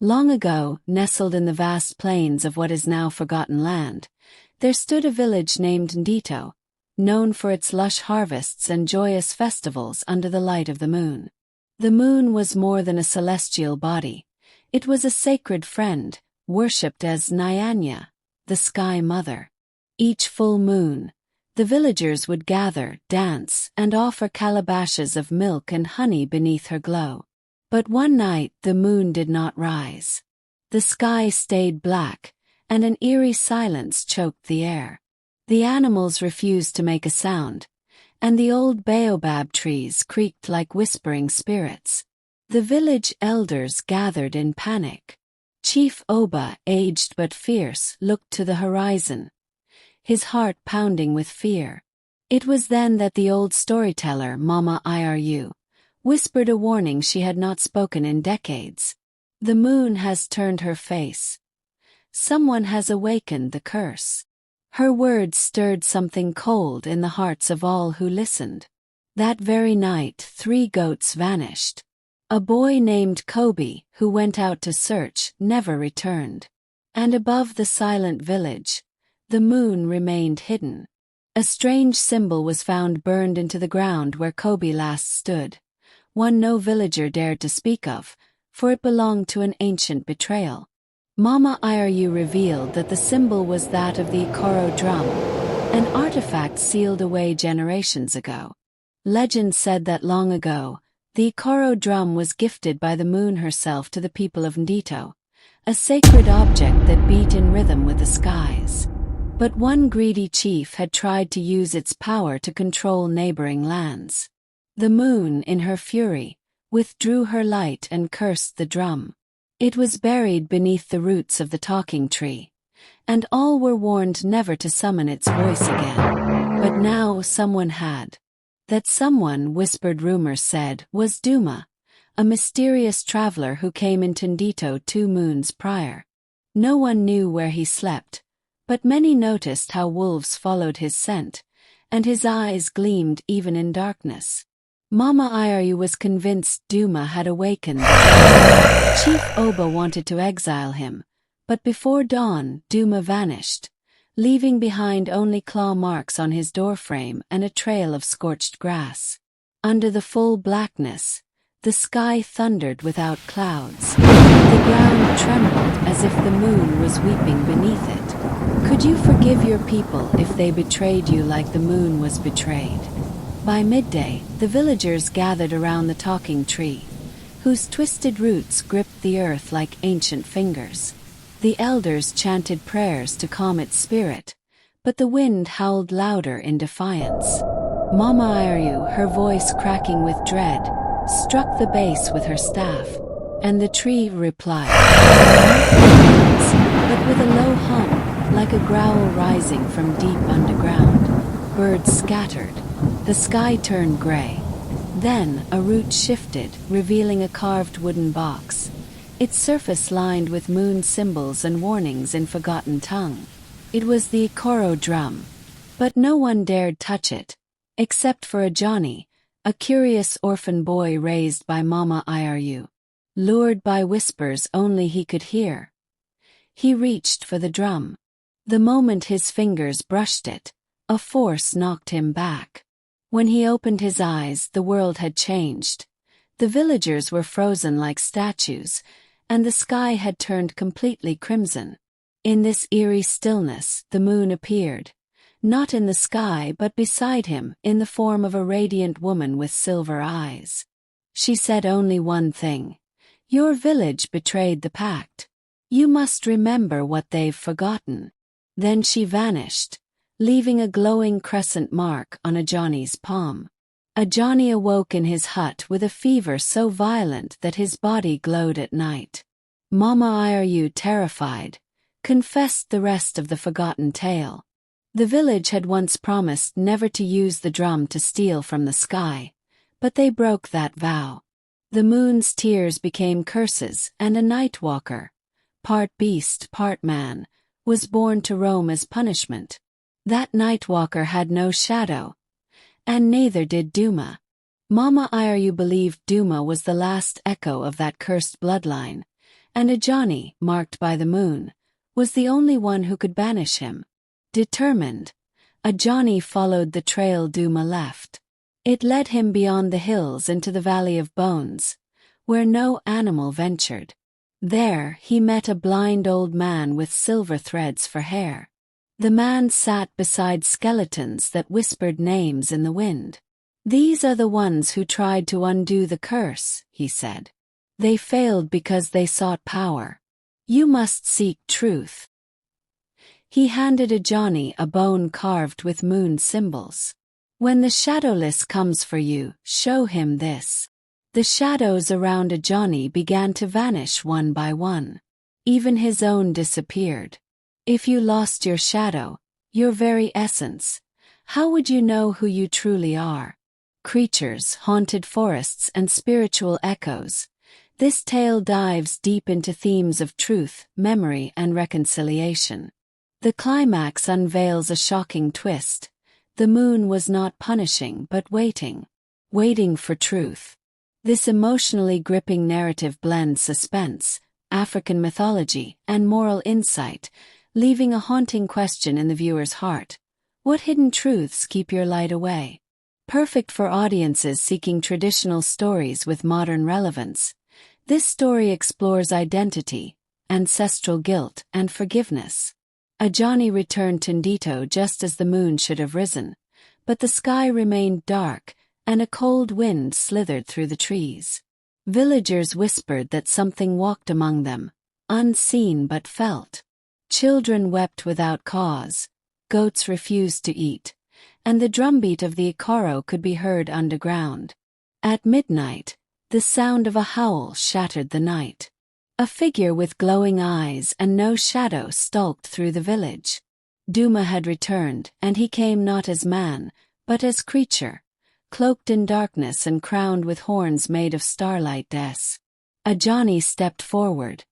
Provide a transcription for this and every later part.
Long ago, nestled in the vast plains of what is now forgotten land, there stood a village named Ndito, known for its lush harvests and joyous festivals under the light of the moon. The moon was more than a celestial body. It was a sacred friend, worshipped as Nyanya, the Sky Mother. Each full moon, the villagers would gather, dance, and offer calabashes of milk and honey beneath her glow. But one night the moon did not rise. The sky stayed black, and an eerie silence choked the air. The animals refused to make a sound, and the old baobab trees creaked like whispering spirits. The village elders gathered in panic. Chief Oba, aged but fierce, looked to the horizon, his heart pounding with fear. It was then that the old storyteller, Mama Iru, whispered a warning she had not spoken in decades. The moon has turned her face. Someone has awakened the curse. Her words stirred something cold in the hearts of all who listened. That very night, 3 goats vanished. A boy named Kobe, who went out to search, never returned. And above the silent village, the moon remained hidden. A strange symbol was found burned into the ground where Kobe last stood, one no villager dared to speak of, for it belonged to an ancient betrayal. Mama Iru revealed that the symbol was that of the Ikoro drum, an artifact sealed away generations ago. Legend said that long ago, the Ikoro drum was gifted by the moon herself to the people of Ndito, a sacred object that beat in rhythm with the skies. But one greedy chief had tried to use its power to control neighboring lands. The moon, in her fury, withdrew her light and cursed the drum. It was buried beneath the roots of the talking tree, and all were warned never to summon its voice again. But now someone had. That someone, whispered rumors said, was Duma, a mysterious traveler who came into Ndito 2 moons prior. No one knew where he slept, but many noticed how wolves followed his scent, and his eyes gleamed even in darkness. Mama Iru was convinced Duma had awakened. Chief Oba wanted to exile him, but before dawn, Duma vanished, leaving behind only claw marks on his doorframe and a trail of scorched grass. Under the full blackness, the sky thundered without clouds. The ground trembled as if the moon was weeping beneath it. Could you forgive your people if they betrayed you like the moon was betrayed? By midday, the villagers gathered around the talking tree, whose twisted roots gripped the earth like ancient fingers. The elders chanted prayers to calm its spirit, but the wind howled louder in defiance. Mama Iru, her voice cracking with dread, struck the base with her staff, and the tree replied, but with a low hum, like a growl rising from deep underground. Birds scattered. The sky turned gray. Then a root shifted, revealing a carved wooden box, its surface lined with moon symbols and warnings in forgotten tongue. It was the Ikoro drum, but no one dared touch it, except for a Johnny, a curious orphan boy raised by Mama Iru. Lured by whispers only he could hear, he reached for the drum. The moment his fingers brushed it, a force knocked him back. When he opened his eyes, the world had changed. The villagers were frozen like statues, and the sky had turned completely crimson. In this eerie stillness, the moon appeared, not in the sky but beside him, in the form of a radiant woman with silver eyes. She said only one thing: "Your village betrayed the pact. You must remember what they've forgotten." Then she vanished, leaving a glowing crescent mark on a Johnny's palm. A Johnny awoke in his hut with a fever so violent that his body glowed at night. Mama Iru, terrified, confessed the rest of the forgotten tale. The village had once promised never to use the drum to steal from the sky, but they broke that vow. The moon's tears became curses, and a night walker, part beast, part man, was born to roam as punishment. That night walker had no shadow, and neither did Duma. Mama Iru believed Duma was the last echo of that cursed bloodline, and Ajani, marked by the moon, was the only one who could banish him. Determined, Ajani followed the trail Duma left. It led him beyond the hills into the Valley of Bones, where no animal ventured. There he met a blind old man with silver threads for hair. The man sat beside skeletons that whispered names in the wind. "These are the ones who tried to undo the curse," he said. "They failed because they sought power. You must seek truth." He handed Ajani a bone carved with moon symbols. "When the Shadowless comes for you, show him this." The shadows around Ajani began to vanish one by one. Even his own disappeared. If you lost your shadow, your very essence, how would you know who you truly are? Creatures, haunted forests, and spiritual echoes. This tale dives deep into themes of truth, memory, and reconciliation. The climax unveils a shocking twist. The moon was not punishing but waiting. Waiting for truth. This emotionally gripping narrative blends suspense, African mythology, and moral insight, leaving a haunting question in the viewer's heart. What hidden truths keep your light away? Perfect for audiences seeking traditional stories with modern relevance, this story explores identity, ancestral guilt, and forgiveness. Ajani returned to Ndito just as the moon should have risen, but the sky remained dark, and a cold wind slithered through the trees. Villagers whispered that something walked among them, unseen but felt. Children wept without cause, goats refused to eat, and the drumbeat of the Ikoro could be heard underground. At midnight, the sound of a howl shattered the night. A figure with glowing eyes and no shadow stalked through the village. Duma had returned, and he came not as man, but as creature, cloaked in darkness and crowned with horns made of starlight des. Ajani stepped forward,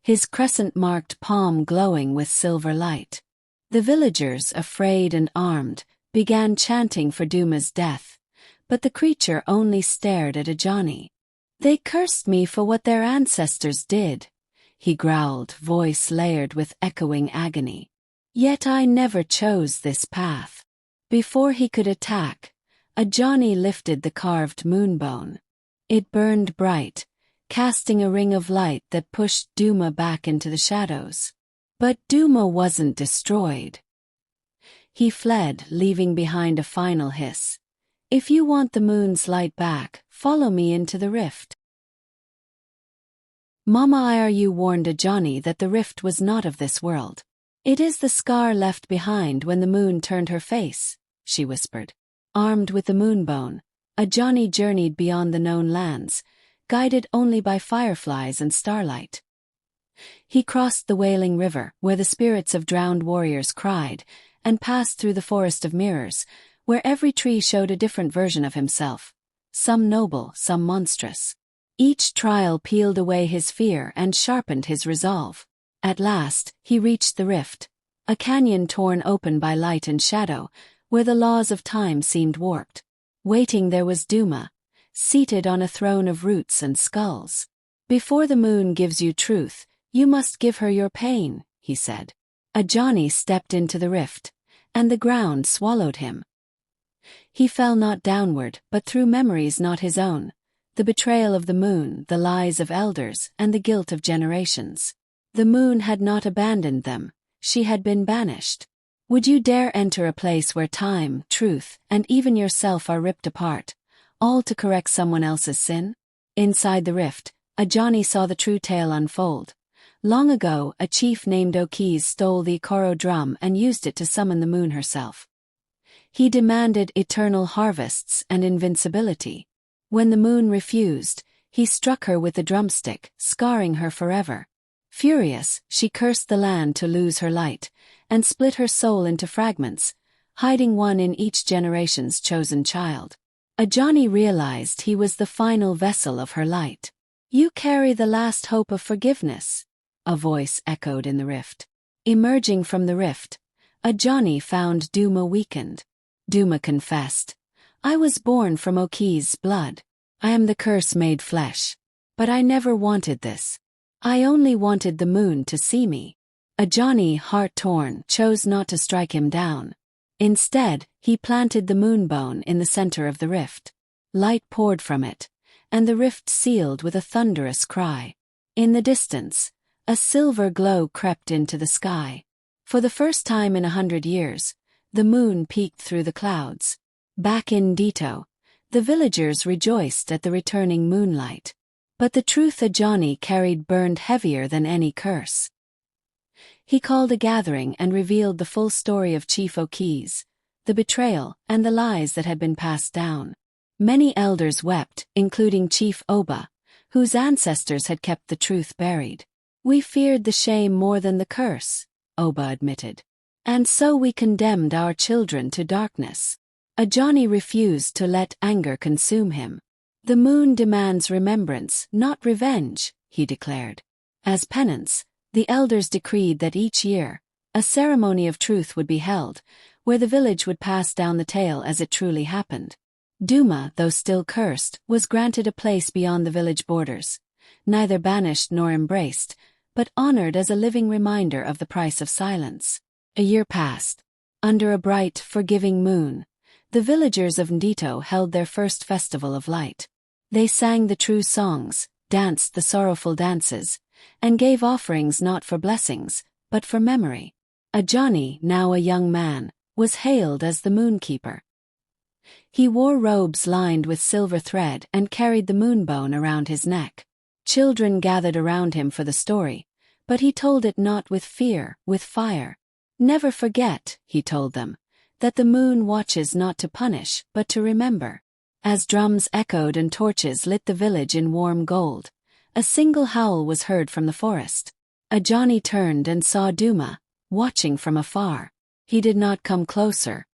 his crescent-marked palm glowing with silver light. The villagers, afraid and armed, began chanting for Duma's death, but the creature only stared at Ajani. "They cursed me for what their ancestors did," he growled, voice layered with echoing agony. "Yet I never chose this path." Before he could attack, Ajani lifted the carved moonbone. It burned bright, casting a ring of light that pushed Duma back into the shadows. But Duma wasn't destroyed. He fled, leaving behind a final hiss. "If you want the moon's light back, follow me into the rift." Mama Iryu warned Ajani that the rift was not of this world. "It is the scar left behind when the moon turned her face," she whispered. Armed with the moonbone, Ajani journeyed beyond the known lands, guided only by fireflies and starlight. He crossed the Wailing River, where the spirits of drowned warriors cried, and passed through the Forest of Mirrors, where every tree showed a different version of himself, some noble, some monstrous. Each trial peeled away his fear and sharpened his resolve. At last, he reached the rift, a canyon torn open by light and shadow, where the laws of time seemed warped. Waiting there was Duma, seated on a throne of roots and skulls. "Before the moon gives you truth, you must give her your pain," he said. Ajani stepped into the rift, and the ground swallowed him. He fell not downward, but through memories not his own, the betrayal of the moon, the lies of elders, and the guilt of generations. The moon had not abandoned them, she had been banished. Would you dare enter a place where time, truth, and even yourself are ripped apart, all to correct someone else's sin? Inside the rift, Ajani saw the true tale unfold. Long ago, a chief named Okis stole the Ikoro drum and used it to summon the moon herself. He demanded eternal harvests and invincibility. When the moon refused, he struck her with the drumstick, scarring her forever. Furious, she cursed the land to lose her light, and split her soul into fragments, hiding one in each generation's chosen child. Ajani realized he was the final vessel of her light. "You carry the last hope of forgiveness," a voice echoed in the rift. Emerging from the rift, Ajani found Duma weakened. Duma confessed, "I was born from Okis' blood. I am the curse made flesh. But I never wanted this. I only wanted the moon to see me. Ajani, heart-torn, chose not to strike him down. Instead, he planted the moonbone in the center of the rift. Light poured from it, and the rift sealed with a thunderous cry. In the distance, a silver glow crept into the sky. For the first time in 100 years, the moon peeked through the clouds. Back in Etiko, the villagers rejoiced at the returning moonlight. But the truth Ajani carried burned heavier than any curse. He called a gathering and revealed the full story of Chief Oki's, the betrayal, and the lies that had been passed down. Many elders wept, including Chief Oba, whose ancestors had kept the truth buried. We feared the shame more than the curse, Oba admitted. And so we condemned our children to darkness. Ajani refused to let anger consume him. The moon demands remembrance, not revenge, he declared. As penance, the elders decreed that each year, a ceremony of truth would be held, where the village would pass down the tale as it truly happened. Duma, though still cursed, was granted a place beyond the village borders, neither banished nor embraced, but honored as a living reminder of the price of silence. A year passed. Under a bright, forgiving moon, the villagers of Etiko held their first festival of light. They sang the true songs, danced the sorrowful dances, and gave offerings not for blessings, but for memory. Ajani, now a young man, was hailed as the moonkeeper. He wore robes lined with silver thread and carried the moonbone around his neck. Children gathered around him for the story, but he told it not with fear, with fire. Never forget, he told them, that the moon watches not to punish, but to remember. As drums echoed and torches lit the village in warm gold, a single howl was heard from the forest. Ajani turned and saw Duma, watching from afar. He did not come closer.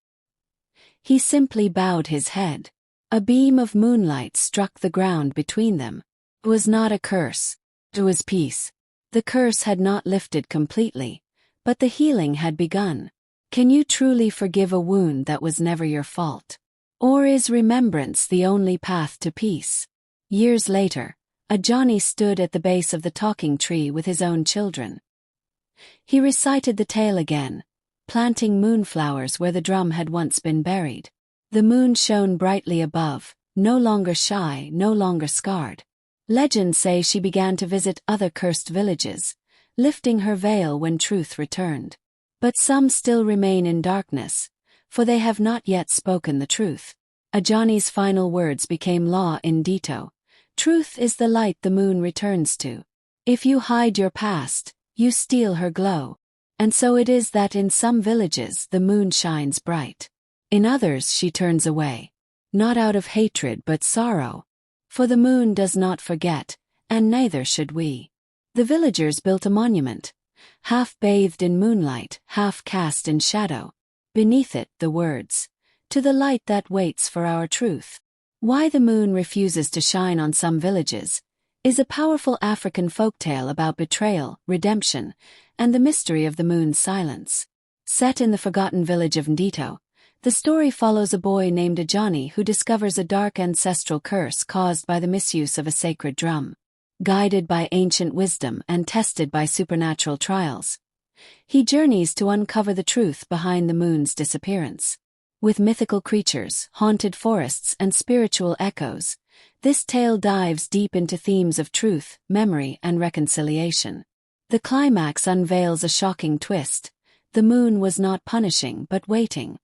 He simply bowed his head. A beam of moonlight struck the ground between them. It was not a curse. It was peace. The curse had not lifted completely, but the healing had begun. Can you truly forgive a wound that was never your fault? Or is remembrance the only path to peace? Years later, Ajani stood at the base of the talking tree with his own children. He recited the tale again, planting moonflowers where the drum had once been buried. The moon shone brightly above, no longer shy, no longer scarred. Legends say she began to visit other cursed villages, lifting her veil when truth returned. But some still remain in darkness, for they have not yet spoken the truth. Ajani's final words became law in Etiko. Truth is the light the moon returns to. If you hide your past, you steal her glow. And so it is that in some villages the moon shines bright. In others she turns away. Not out of hatred but sorrow. For the moon does not forget, and neither should we. The villagers built a monument, half bathed in moonlight, half cast in shadow. Beneath it the words, "To the light that waits for our truth." Why the moon refuses to shine on some villages is a powerful African folktale about betrayal, redemption, and the mystery of the moon's silence. Set in the forgotten village of Etiko, the story follows a boy named Ajani who discovers a dark ancestral curse caused by the misuse of a sacred drum. Guided by ancient wisdom and tested by supernatural trials, he journeys to uncover the truth behind the moon's disappearance. With mythical creatures, haunted forests, and spiritual echoes, this tale dives deep into themes of truth, memory, and reconciliation. The climax unveils a shocking twist. The moon was not punishing but waiting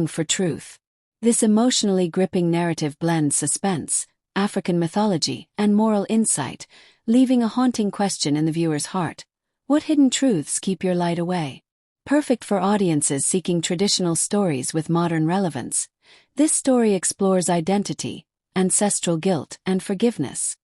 for truth. This emotionally gripping narrative blends suspense, African mythology, and moral insight, leaving a haunting question in the viewer's heart. What hidden truths keep your light away? Perfect for audiences seeking traditional stories with modern relevance, this story explores identity, ancestral guilt, and forgiveness.